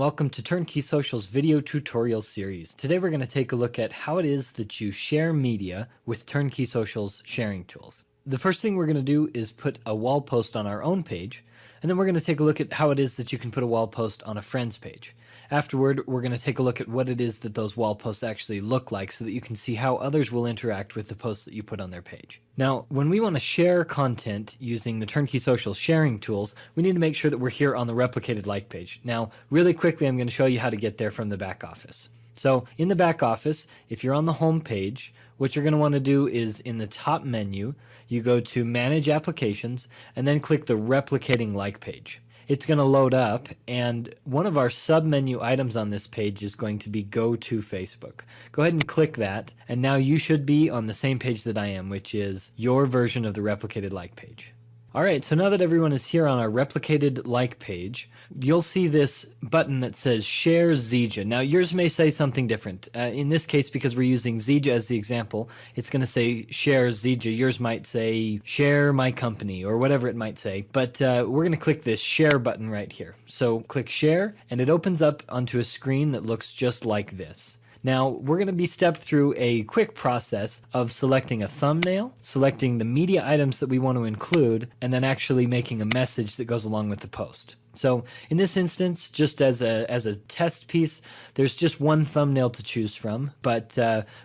welcome to Turnkey Social's video tutorial series. Today we're going to take a look at how it is that you share media with Turnkey Social's sharing tools. The first thing we're going to do is put a wall post on our own page, and then we're going to take a look at how it is that you can put a wall post on a friend's page. Afterward, we're going to take a look at what it is that those wall posts actually look like so that you can see how others will interact with the posts that you put on their page. Now, when we want to share content using the Turnkey Social sharing tools, we need to make sure that we're here on the replicated like page. Now, really quickly, I'm going to show you how to get there from the back office. So in the back office, if you're on the home page, what you're going to want to do is in the top menu, you go to Manage Applications and then click the Replicating Like page. It's going to load up, and one of our sub-menu items on this page is going to be Go to Facebook. Go ahead and click that, and now you should be on the same page that I am, which is your version of the replicated like page. Alright, so now that everyone is here on our replicated like page, you'll see this button that says Share Zija. Now yours may say something different. In this case, because we're using Zija as the example, it's going to say Share Zija. Yours might say Share My Company or whatever it might say. But we're going to click this Share button right here. So click Share, and it opens up onto a screen that looks just like this. Now, we're going to be stepped through a quick process of selecting a thumbnail, selecting the media items that we want to include, and then actually making a message that goes along with the post. So in this instance, just as a test piece, there's just one thumbnail to choose from, but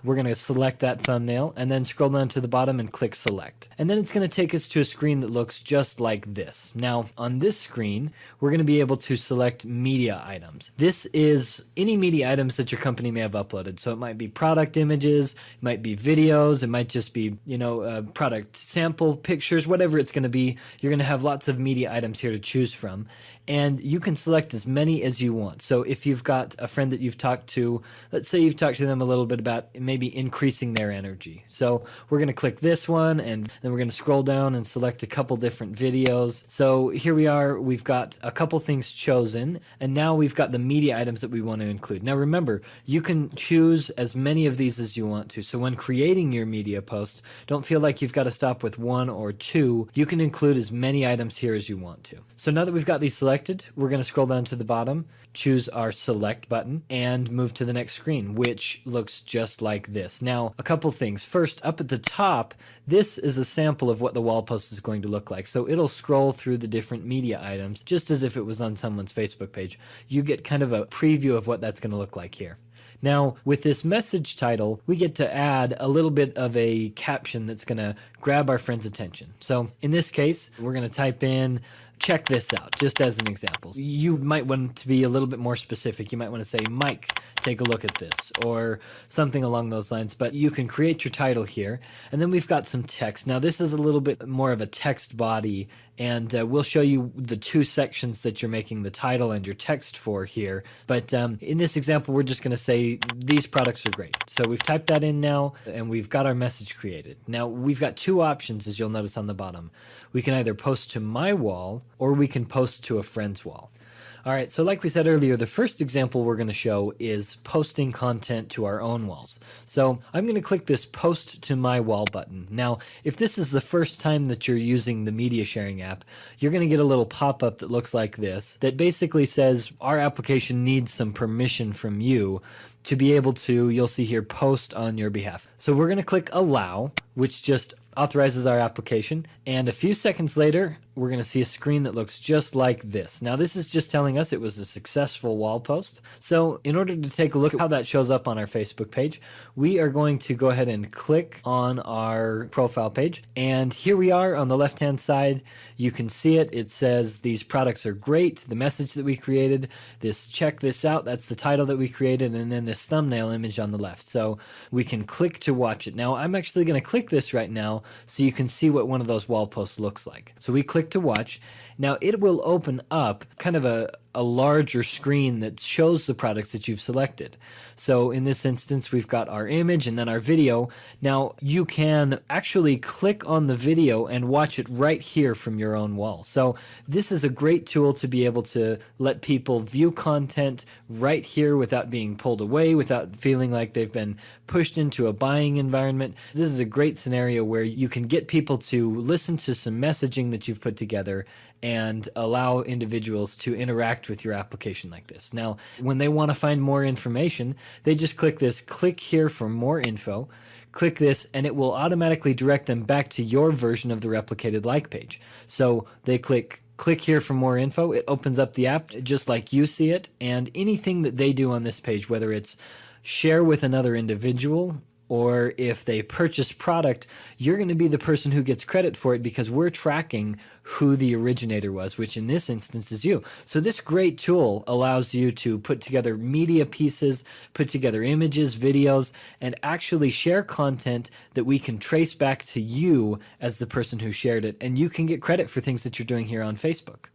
we're going to select that thumbnail and then scroll down to the bottom and click select. And then it's going to take us to a screen that looks just like this. Now on this screen, we're going to be able to select media items. This is any media items that your company may have uploaded. So it might be product images, it might be videos, it might just be, product sample pictures, whatever it's going to be. You're going to have lots of media items here to choose from. And you can select as many as you want. So if you've got a friend that you've talked to, let's say you've talked to them a little bit about maybe increasing their energy. So we're going to click this one, and then we're going to scroll down and select a couple different videos. So here we are, we've got a couple things chosen, and now we've got the media items that we want to include. Now remember, you can choose as many of these as you want to. So when creating your media post, don't feel like you've got to stop with one or two. You can include as many items here as you want to. So now that we've got these selected, we're going to scroll down to the bottom, choose our select button, and move to the next screen, which looks just like this. Now, a couple things. First, up at the top, this is a sample of what the wall post is going to look like. So it'll scroll through the different media items, just as if it was on someone's Facebook page. You get kind of a preview of what that's going to look like here. Now, with this message title, we get to add a little bit of a caption that's going to grab our friend's attention. So in this case, we're going to type in, check this out, just as an example. You might want to be a little bit more specific. You might want to say, Mike, take a look at this, or something along those lines. But you can create your title here. And then we've got some text. Now, this is a little bit more of a text body, and we'll show you the two sections that you're making the title and your text for here. But in this example, we're just going to say, these products are great. So we've typed that in now, and we've got our message created. Now, we've got two options, as you'll notice on the bottom. We can either post to my wall, or we can post to a friend's wall. All right, so like we said earlier, the first example we're going to show is posting content to our own walls. So I'm going to click this Post to My Wall button. Now, if this is the first time that you're using the media sharing app, you're going to get a little pop-up that looks like this, that basically says, our application needs some permission from you to be able to, you'll see here, post on your behalf. So we're going to click Allow, which just authorizes our application, and a few seconds later we're going to see a screen that looks just like this. Now this is just telling us it was a successful wall post. So in order to take a look at how that shows up on our Facebook page, we are going to go ahead and click on our profile page, and here we are on the left hand side. You can see it. It says these products are great, the message that we created, this check this out, that's the title that we created, and then this thumbnail image on the left. So we can click to watch it. Now I'm actually going to click this right now so you can see what one of those wall posts looks like. So we click to watch. Now it will open up kind of a larger screen that shows the products that you've selected. So in this instance, we've got our image and then our video. Now you can actually click on the video and watch it right here from your own wall. So this is a great tool to be able to let people view content right here without being pulled away, without feeling like they've been pushed into a buying environment. This is a great scenario where you can get people to listen to some messaging that you've put together and allow individuals to interact with your application like this. Now, when they want to find more information, they just click this, click here for more info, click this, and it will automatically direct them back to your version of the replicated like page. So they click here for more info. It opens up the app just like you see it, and anything that they do on this page, whether it's share with another individual or if they purchase product, you're going to be the person who gets credit for it because we're tracking who the originator was, which in this instance is you. So this great tool allows you to put together media pieces, put together images, videos, and actually share content that we can trace back to you as the person who shared it, and you can get credit for things that you're doing here on Facebook.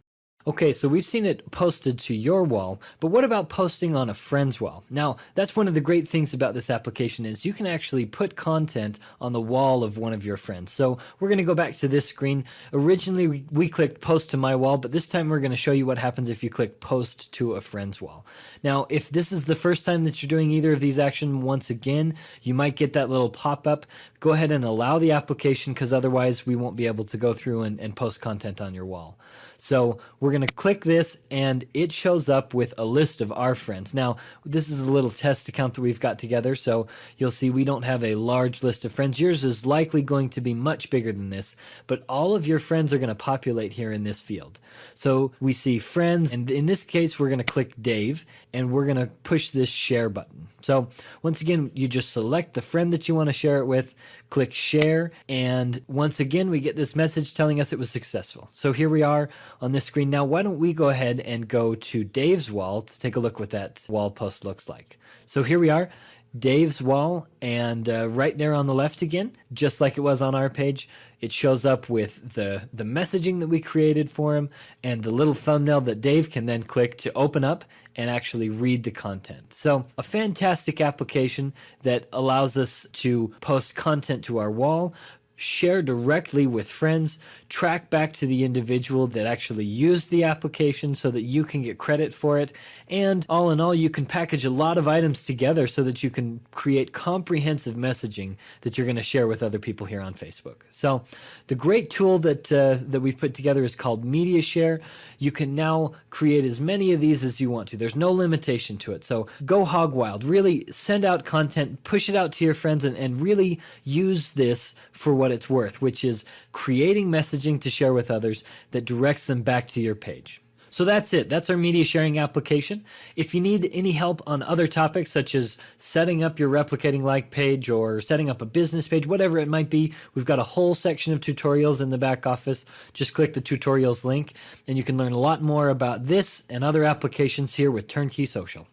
Okay, so we've seen it posted to your wall, but what about posting on a friend's wall? Now, that's one of the great things about this application is you can actually put content on the wall of one of your friends. So we're going to go back to this screen. Originally, we clicked post to my wall, but this time we're going to show you what happens if you click post to a friend's wall. Now, if this is the first time that you're doing either of these actions, once again, you might get that little pop-up. Go ahead and allow the application because otherwise we won't be able to go through and post content on your wall. So we're going to click this and it shows up with a list of our friends. Now, this is a little test account that we've got together, so you'll see we don't have a large list of friends. Yours is likely going to be much bigger than this, but all of your friends are going to populate here in this field. So we see friends, and in this case, we're going to click Dave, and we're going to push this share button. So once again, you just select the friend that you want to share it with, click share, and once again, we get this message telling us it was successful. So here we are on this screen. Now, why don't we go ahead and go to Dave's wall to take a look what that wall post looks like. So here we are, Dave's wall, and right there on the left again, just like it was on our page, it shows up with the messaging that we created for him and the little thumbnail that Dave can then click to open up and actually read the content. So a fantastic application that allows us to post content to our wall, share directly with friends, track back to the individual that actually used the application so that you can get credit for it, and all in all, you can package a lot of items together so that you can create comprehensive messaging that you're going to share with other people here on Facebook. So the great tool that we've put together is called Media Share. You can now create as many of these as you want to. There's no limitation to it. So go hog wild. Really send out content, push it out to your friends, and really use this for what it's worth, which is creating messaging to share with others that directs them back to your page. So that's it. That's our media sharing application. If you need any help on other topics such as setting up your replicating like page or setting up a business page, whatever it might be, we've got a whole section of tutorials in the back office. Just click the tutorials link and you can learn a lot more about this and other applications here with Turnkey Social.